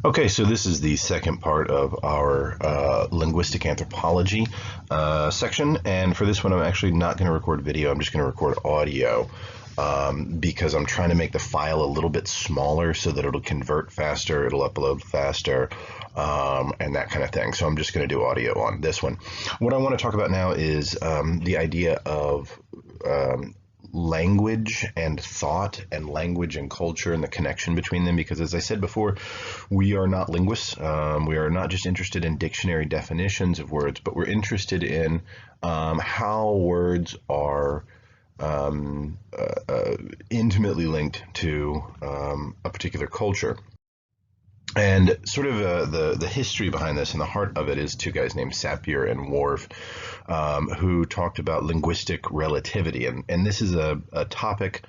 Okay, so this is the second part of our linguistic anthropology section, and for this one I'm actually not going to record video, I'm just going to record audio because I'm trying to make the file a little bit smaller so that it'll convert faster, it'll upload faster, and that kind of thing. So I'm just going to do audio on this one. What I want to talk about now is the idea of language and thought, and language and culture, and the connection between them, because as I said before, we are not linguists. We are not just interested in dictionary definitions of words, but we're interested in how words are intimately linked to a particular culture. And sort of the history behind this and the heart of it is two guys named Sapir and Whorf, who talked about linguistic relativity. And this is a topic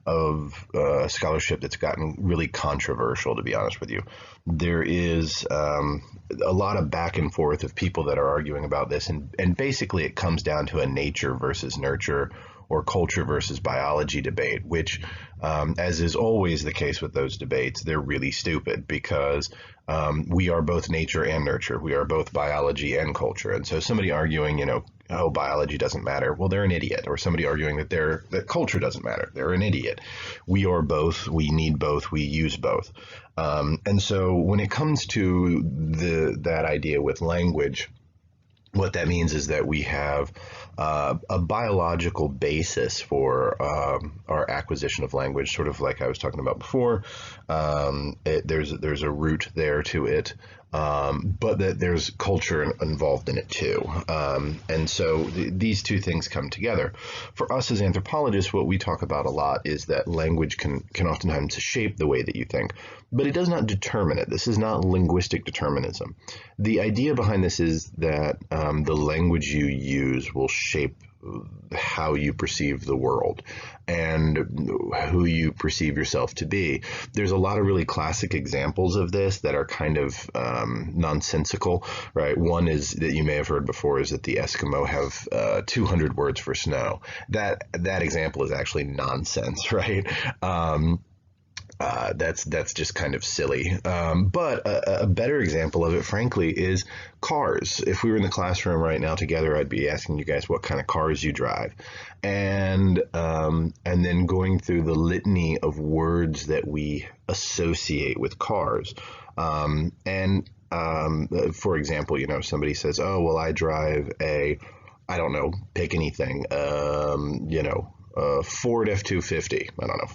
of scholarship that's gotten really controversial, to be honest with you. There is a lot of back and forth of people that are arguing about this, and basically it comes down to a nature versus nurture, or culture versus biology debate, which, as is always the case with those debates, they're really stupid, because we are both nature and nurture. We are both biology and culture. And so somebody arguing, oh, biology doesn't matter, well, they're an idiot. Or somebody arguing that culture doesn't matter, they're an idiot. We are both, we need both, we use both. And so when it comes to that idea with language, what that means is that we have a biological basis for our acquisition of language, sort of like I was talking about before. There's a root there to it, but that there's culture involved in it too. And so these two things come together. For us as anthropologists, what we talk about a lot is that language can oftentimes shape the way that you think, but it does not determine it. This is not linguistic determinism. The idea behind this is that the language you use will shape how you perceive the world and who you perceive yourself to be. There's a lot of really classic examples of this that are kind of nonsensical, right? One is that you may have heard before is that the Eskimo have 200 words for snow. That example is actually nonsense, right? That's just kind of silly. But a better example of it, frankly, is cars. If we were in the classroom right now together, I'd be asking you guys what kind of cars you drive, and then going through the litany of words that we associate with cars. For example, somebody says, "Oh, well, I drive a, I don't know, pick anything, Ford F-250. I don't know,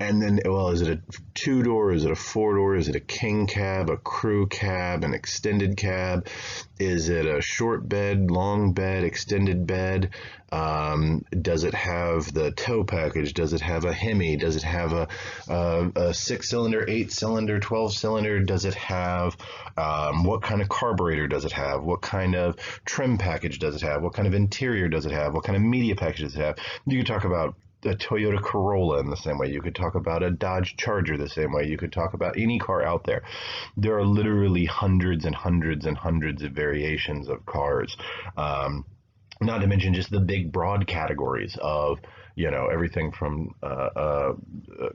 And then, well, is it a two-door? Is it a four-door? Is it a king cab, a crew cab, an extended cab? Is it a short bed, long bed, extended bed? Does it have the tow package? Does it have a Hemi? Does it have a 6-cylinder, 8-cylinder, 12-cylinder? Does it have, what kind of carburetor does it have? What kind of trim package does it have? What kind of interior does it have? What kind of media package does it have? You could talk about a Toyota Corolla in the same way. You could talk about a Dodge Charger the same way. You could talk about any car out there. There are literally hundreds and hundreds and hundreds of variations of cars. Not to mention just the big broad categories of, everything from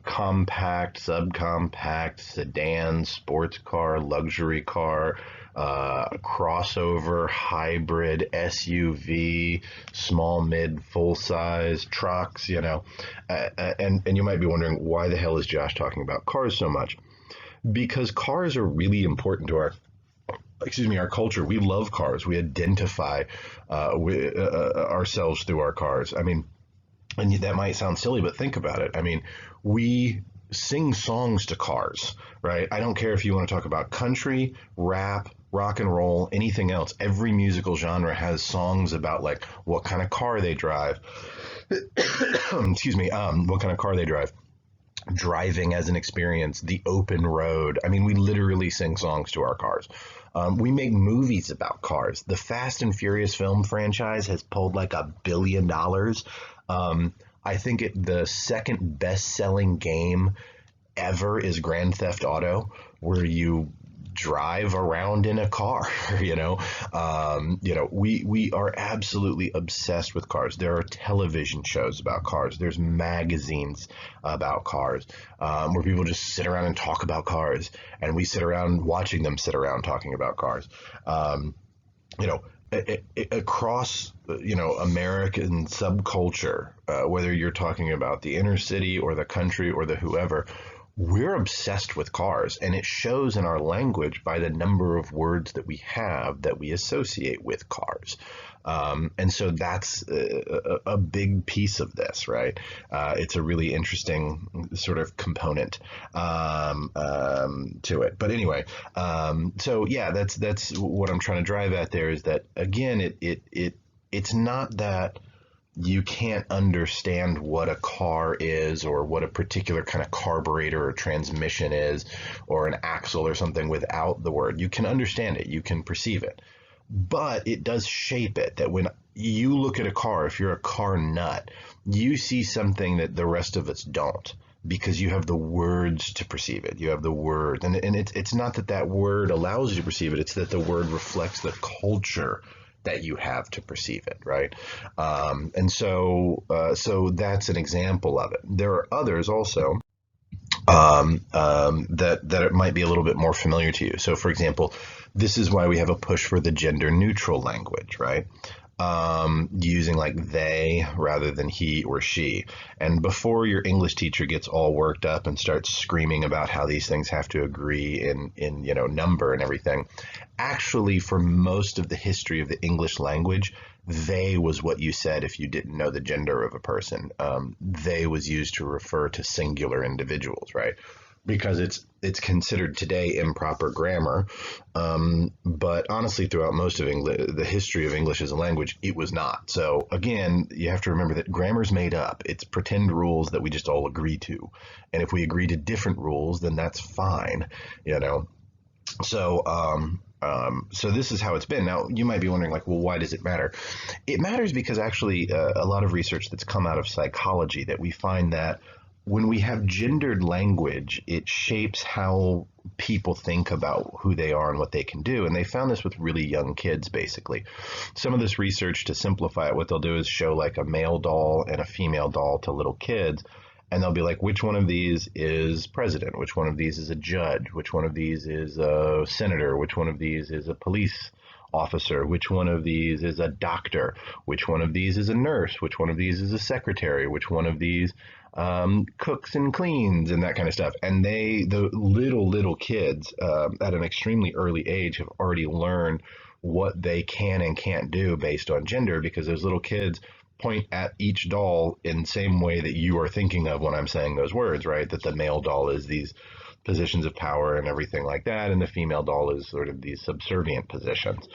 compact, subcompact, sedan, sports car, luxury car, crossover, hybrid, SUV, small, mid, full size trucks, and you might be wondering, why the hell is Josh talking about cars so much? Because cars are really important to our culture. We love cars. We identify ourselves through our cars. I mean, and that might sound silly, but think about it. I mean, we sing songs to cars, right? I don't care if you want to talk about country, rap, rock and roll, anything else. Every musical genre has songs about like what kind of car they drive. What kind of car they drive. Driving as an experience, the open road. I mean, we literally sing songs to our cars. We make movies about cars. The Fast and Furious film franchise has pulled like $1 billion. I think the second best-selling game ever is Grand Theft Auto, where you drive around in a car. We are absolutely obsessed with cars. There are television shows about cars. There's magazines about cars, where people just sit around and talk about cars, and we sit around watching them sit around talking about cars. You know, across American subculture, whether you're talking about the inner city or the country or the whoever, we're obsessed with cars, and it shows in our language by the number of words that we have that we associate with cars. And so that's a big piece of this, right? It's a really interesting sort of component to it. But anyway, so yeah, that's what I'm trying to drive at there, is that, again, it's not that you can't understand what a car is, or what a particular kind of carburetor or transmission is, or an axle or something, without the word. You can understand it, you can perceive it, but it does shape it. That when you look at a car, if you're a car nut, you see something that the rest of us don't, because you have the words to perceive it. You have the words, and it's not that word allows you to perceive it, it's that the word reflects the culture that you have to perceive it, right? And so that's an example of it. There are others also that it might be a little bit more familiar to you. So, for example, this is why we have a push for the gender neutral language, right? Using like they rather than he or she. And before your English teacher gets all worked up and starts screaming about how these things have to agree in number and everything, actually, for most of the history of the English language, they was what you said if you didn't know the gender of a person. They was used to refer to singular individuals, right? Because it's considered today improper grammar. But honestly, throughout most of English, the history of English as a language, it was not. So again, you have to remember that grammar's made up. It's pretend rules that we just all agree to. And if we agree to different rules, then that's fine, So, so this is how it's been. Now, you might be wondering, like, well, why does it matter? It matters because actually a lot of research that's come out of psychology, that we find that when we have gendered language, it shapes how people think about who they are and what they can do. And they found this with really young kids, basically. Some of this research, to simplify it, what they'll do is show like a male doll and a female doll to little kids. And they'll be like, which one of these is president? Which one of these is a judge? Which one of these is a senator? Which one of these is a police officer? Which one of these is a doctor? Which one of these is a nurse? Which one of these is a secretary? Which one of these cooks and cleans, and that kind of stuff? And the little kids at an extremely early age have already learned what they can and can't do based on gender, because those little kids point at each doll in the same way that you are thinking of when I'm saying those words, right? That the male doll is these positions of power and everything like that, and the female doll is sort of these subservient positions.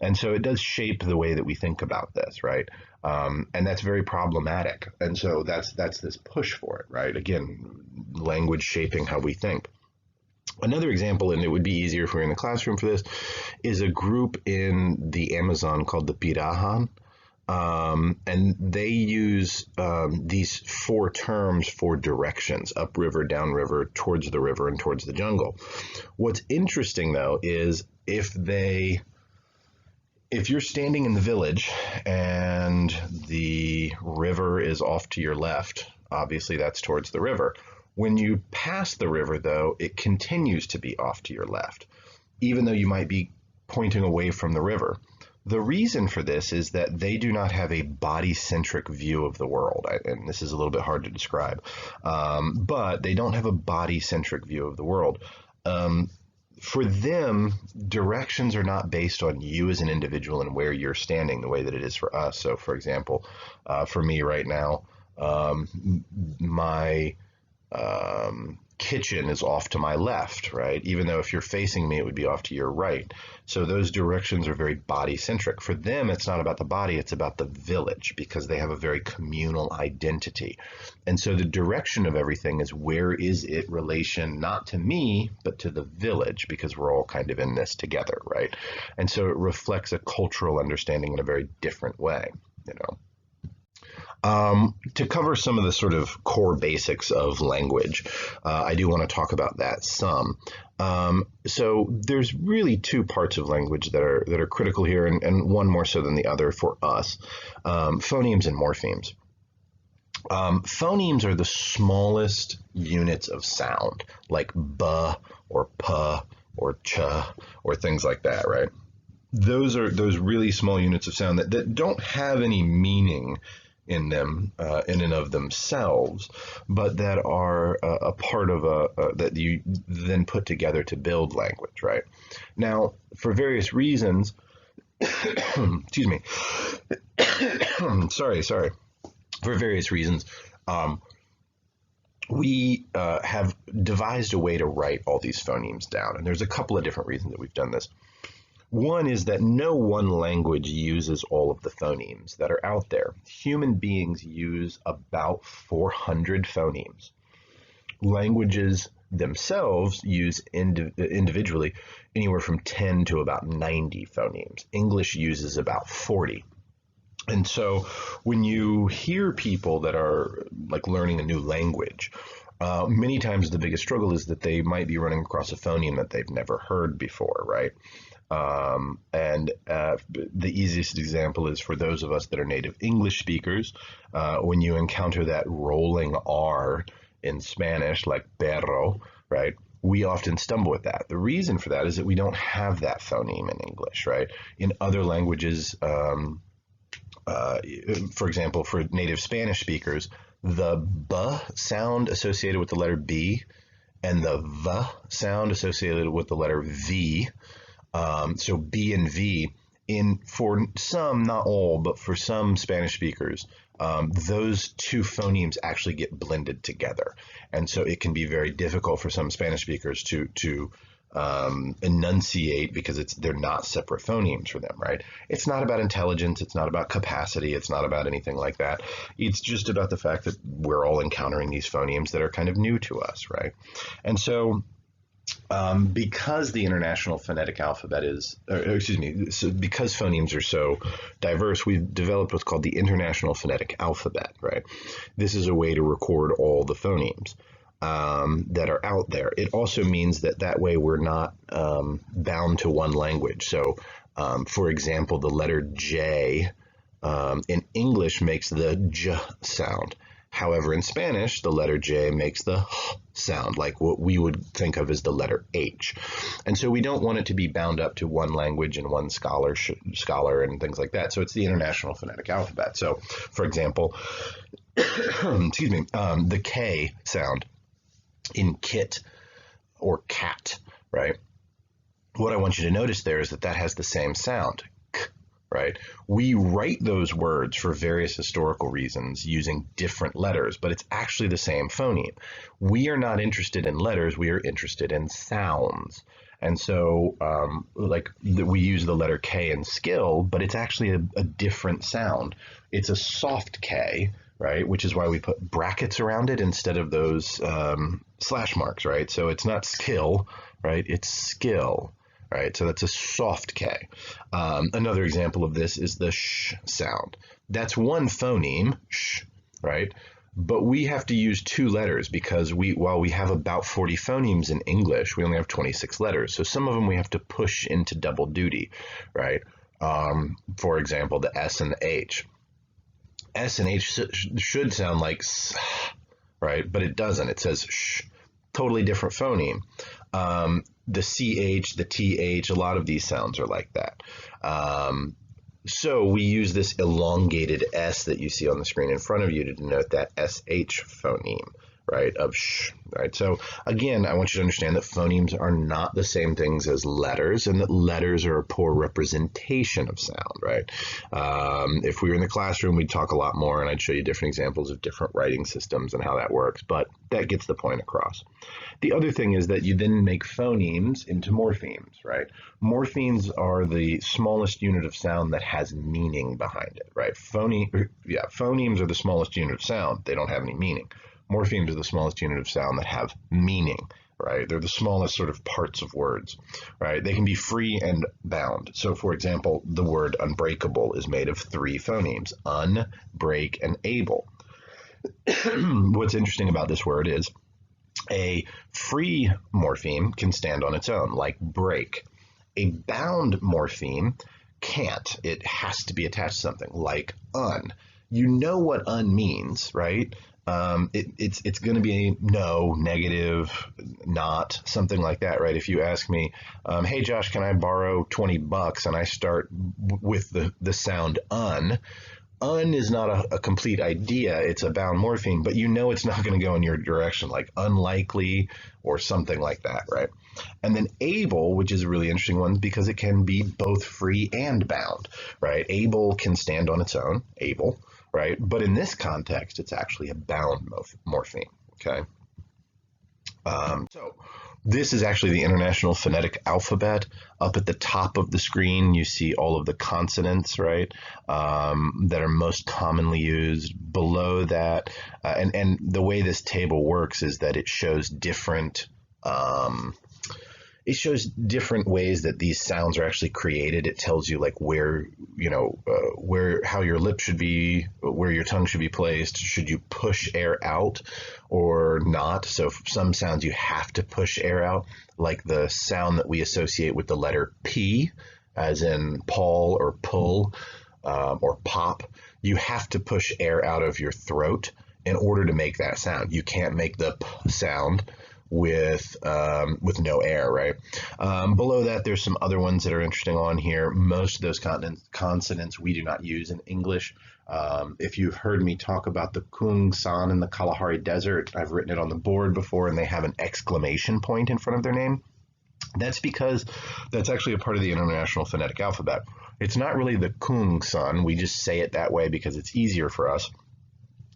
And so it does shape the way that we think about this, right? And that's very problematic. And so that's this push for it, right? Again, language shaping how we think. Another example, and it would be easier if we were in the classroom for this, is a group in the Amazon called the Pirahan. And they use these 4 terms for directions: upriver, downriver, towards the river, and towards the jungle. What's interesting, though, is if you're standing in the village and the river is off to your left, obviously that's towards the river. When you pass the river, though, it continues to be off to your left, even though you might be pointing away from the river. The reason for this is that they do not have a body-centric view of the world, and this is a little bit hard to describe, but they don't have a body-centric view of the world. For them, directions are not based on you as an individual and where you're standing the way that it is for us. So, for example, for me right now, my kitchen is off to my left, right? Even though if you're facing me, it would be off to your right. So those directions are very body-centric. For them, it's not about the body, it's about the village, because they have a very communal identity. And so the direction of everything is, where is it relation, not to me, but to the village, because we're all kind of in this together, right? And so it reflects a cultural understanding in a very different way, To cover some of the sort of core basics of language, I do want to talk about that some. So there's really two parts of language that are critical here, and one more so than the other for us: phonemes and morphemes. Phonemes are the smallest units of sound, like b or p or ch or things like that, right? Those are those really small units of sound that don't have any meaning in them in and of themselves, but that are a part of that you then put together to build language, right? Now, for various reasons, excuse me, sorry. For various reasons, we have devised a way to write all these phonemes down, and there's a couple of different reasons that we've done this. One is that no one language uses all of the phonemes that are out there. Human beings use about 400 phonemes. Languages themselves use individually anywhere from 10 to about 90 phonemes. English uses about 40. And so when you hear people that are like learning a new language, many times the biggest struggle is that they might be running across a phoneme that they've never heard before, right? The easiest example is for those of us that are native English speakers, when you encounter that rolling R in Spanish, like perro, right? We often stumble with that. The reason for that is that we don't have that phoneme in English, right? In other languages, for example, for native Spanish speakers, the b sound associated with the letter B and the v sound associated with the letter V, so B and V, for some, not all, but for some Spanish speakers, those two phonemes actually get blended together. And so it can be very difficult for some Spanish speakers to enunciate because they're not separate phonemes for them, right? It's not about intelligence. It's not about capacity. It's not about anything like that. It's just about the fact that we're all encountering these phonemes that are kind of new to us, right? And so because the International Phonetic Alphabet because phonemes are so diverse, we've developed what's called the International Phonetic Alphabet, right? This is a way to record all the phonemes that are out there. It also means that way we're not bound to one language. So, for example, the letter J in English makes the J sound. However, in Spanish, the letter J makes the H sound, like what we would think of as the letter H. And so we don't want it to be bound up to one language and one scholar and things like that. So it's the International Phonetic Alphabet. So, for example, excuse me, the K sound in kit or cat, right? What I want you to notice there is that has the same sound, k, right? We write those words for various historical reasons using different letters, but it's actually the same phoneme. We are not interested in letters, we are interested in sounds. And so we use the letter K in skill, but it's actually a different sound. It's a soft K, right? Which is why we put brackets around it instead of those slash marks, right? So it's not skill, right? It's skill, right? So that's a soft K. Another example of this is the sh sound. That's one phoneme, sh, right? But we have to use two letters because while we have about 40 phonemes in English, we only have 26 letters. So some of them we have to push into double duty, right? For example, the S and the H. S and H should sound like s, right? But it doesn't. It says sh, totally different phoneme. The CH, the TH, a lot of these sounds are like that. So we use this elongated S that you see on the screen in front of you to denote that SH phoneme, right, of sh, right? So again, I want you to understand that phonemes are not the same things as letters, and that letters are a poor representation of sound, right? If we were in the classroom, we'd talk a lot more, and I'd show you different examples of different writing systems and how that works, but that gets the point across. The other thing is that you then make phonemes into morphemes, right? Morphemes are the smallest unit of sound that has meaning behind it, right? Phonemes are the smallest unit of sound. They don't have any meaning. Morphemes are the smallest unit of sound that have meaning right? They're the smallest sort of parts of words, right? They can be free and bound. So, for example, the word unbreakable is made of 3 phonemes: un, break, and able. What's interesting about this word is a free morpheme can stand on its own, like break. A bound morpheme can't. It has to be attached to something, like un. You know what un means, right? It's going to be no, negative, not, something like that, right? If you ask me, hey Josh, can I borrow $20? And I start with the sound un is not a complete idea. It's a bound morpheme, but you know it's not going to go in your direction, like unlikely or something like that, right? And then able, which is a really interesting one because it can be both free and bound, right? Able can stand on its own, able, right? But in this context, it's actually a bound morpheme, okay? So this is actually the International Phonetic Alphabet. Up at the top of the screen, you see all of the consonants, right, that are most commonly used. Below that, and the way this table works is that it shows different ways that these sounds are actually created. It tells you like where, how your lip should be, where your tongue should be placed. Should you push air out or not? So some sounds you have to push air out, like the sound that we associate with the letter P, as in Paul or pull, or pop. You have to push air out of your throat in order to make that sound. You can't make the P sound with no air, right? Below that, there's some other ones that are interesting on here. Most of those consonants we do not use in English. If you've heard me talk about the Kung San in the Kalahari Desert, I've written it on the board before, and they have an exclamation point in front of their name. That's because that's actually a part of the International Phonetic Alphabet. It's not really the Kung San. We just say it that way because it's easier for us.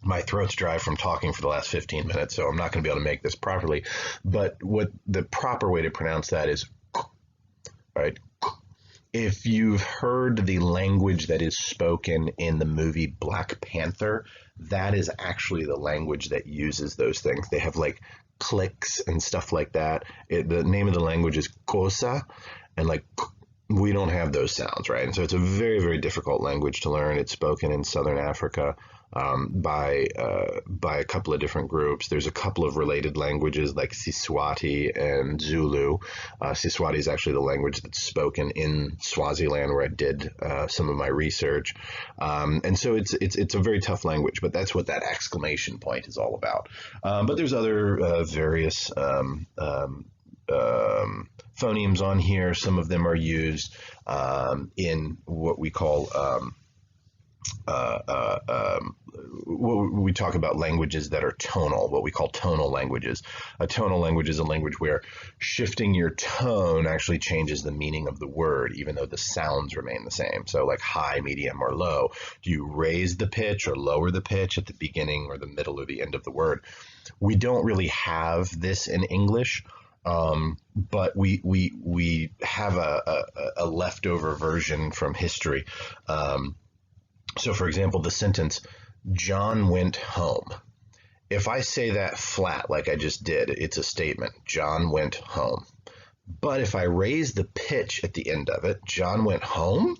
My throat's dry from talking for the last 15 minutes, so I'm not going to be able to make this properly. But what the proper way to pronounce that is, right? If you've heard the language that is spoken in the movie Black Panther, that is actually the language that uses those things. They have like clicks and stuff like that. The name of the language is Kosa, and like we don't have those sounds, right? And so it's a very, very difficult language to learn. It's spoken in Southern Africa by a couple of different groups. There's a couple of related languages like Siswati and Zulu. Siswati is actually the language that's spoken in Swaziland, where I did some of my research. And so it's a very tough language, but that's what that exclamation point is all about. But there's other various phonemes on here. Some of them are used in what we call what we talk about languages that are tonal, what we call tonal languages. A tonal language is a language where shifting your tone actually changes the meaning of the word, even though the sounds remain the same. So like high, medium, or low. Do you raise the pitch or lower the pitch at the beginning or the middle or the end of the word? We don't really have this in English. But we have a leftover version from history. So for example, the sentence, John went home. If I say that flat, like I just did, it's a statement, John went home. But if I raise the pitch at the end of it, John went home,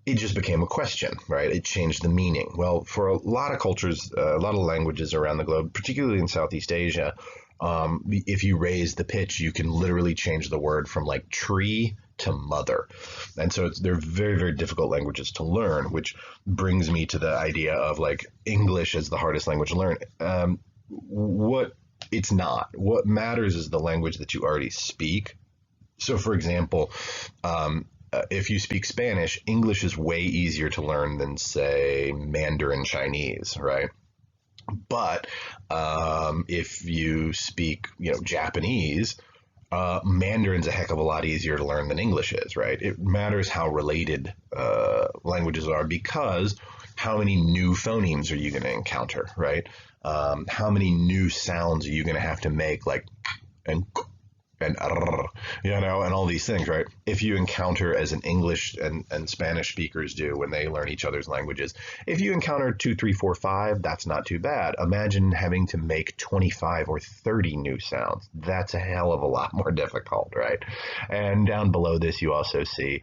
it just became a question, right? It changed the meaning. Well, for a lot of cultures, a lot of languages around the globe, particularly in Southeast Asia, if you raise the pitch, you can literally change the word from like tree to mother. And so they're very, very difficult languages to learn, which brings me to the idea of like English as the hardest language to learn. It's not. What matters is the language that you already speak. So for example, if you speak Spanish, English is way easier to learn than, say, Mandarin Chinese, right? But if you speak, Japanese, Mandarin's a heck of a lot easier to learn than English is, right? It matters how related languages are, because how many new phonemes are you going to encounter, right? How many new sounds are you going to have to make, like and and all these things, right? If you encounter, as an English and Spanish speakers do when they learn each other's languages, if you encounter 2, 3, 4, 5, that's not too bad. Imagine having to make 25 or 30 new sounds. That's a hell of a lot more difficult, right? And down below this, you also see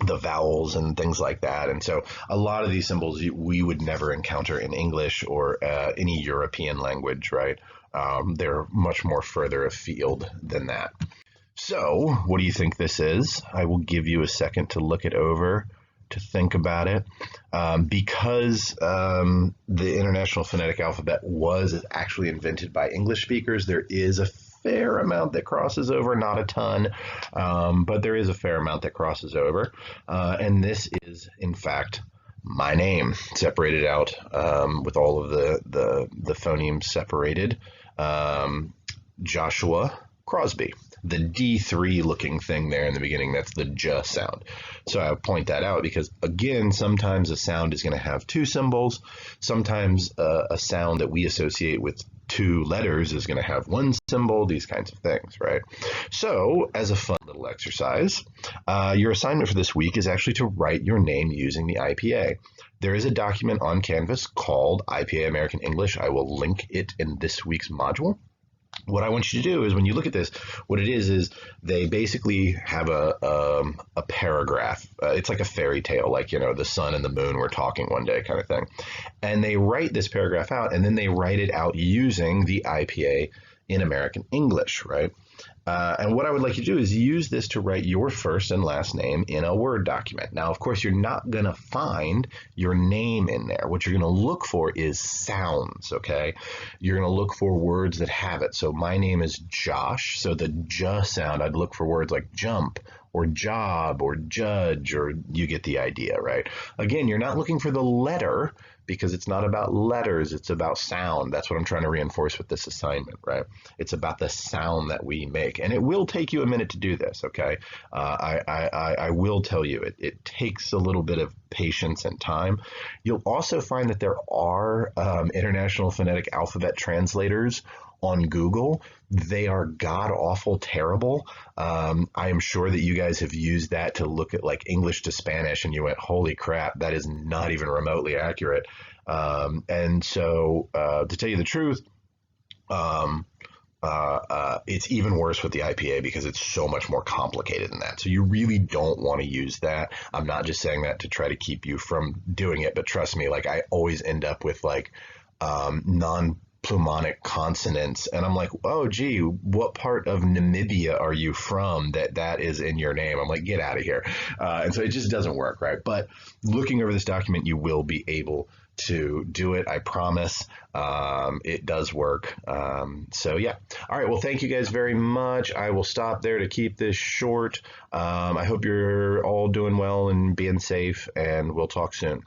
the vowels and things like that. And so a lot of these symbols we would never encounter in English or any European language, right? They're much more further afield than that. So what do you think this is? I will give you a second to look it over, to think about it. Because the International Phonetic Alphabet was actually invented by English speakers, there is a fair amount that crosses over, not a ton, but there is a fair amount that crosses over. And this is, in fact, my name, separated out with all of the phonemes separated. Joshua Crosby. The D3 looking thing there in the beginning, that's the J sound. So I point that out because, again, sometimes a sound is going to have two symbols. Sometimes a sound that we associate with two letters is going to have one symbol, these kinds of things, right? So as a fun little exercise, your assignment for this week is actually to write your name using the IPA. There is a document on Canvas called IPA American English. I will link it in this week's module. What I want you to do is, when you look at this, what it is they basically have a paragraph. It's like a fairy tale, like, the sun and the moon were talking one day kind of thing. And they write this paragraph out, and then they write it out using the IPA in American English, right? And what I would like you to do is use this to write your first and last name in a Word document. Now, of course, you're not going to find your name in there. What you're going to look for is sounds, okay? You're going to look for words that have it. So my name is Josh, so the J sound, I'd look for words like jump or job or judge, or you get the idea, right? Again, you're not looking for the letter, because it's not about letters, it's about sound. That's what I'm trying to reinforce with this assignment, right? It's about the sound that we make. And it will take you a minute to do this, okay? I will tell you, it takes a little bit of patience and time. You'll also find that there are International Phonetic Alphabet translators on Google. They are god-awful terrible. I am sure that you guys have used that to look at like English to Spanish, and you went, holy crap, that is not even remotely accurate. And so to tell you the truth, it's even worse with the IPA because it's so much more complicated than that. So you really don't want to use that. I'm not just saying that to try to keep you from doing it, but trust me, like, I always end up with like non-plumonic consonants, and I'm like, oh gee, what part of Namibia are you from that is in your name? I'm like, get out of here. And so it just doesn't work, right? But looking over this document, you will be able to do it, I promise. It does work. So yeah. All right, well, thank you guys very much. I will stop there to keep this short. I hope you're all doing well and being safe, and we'll talk soon.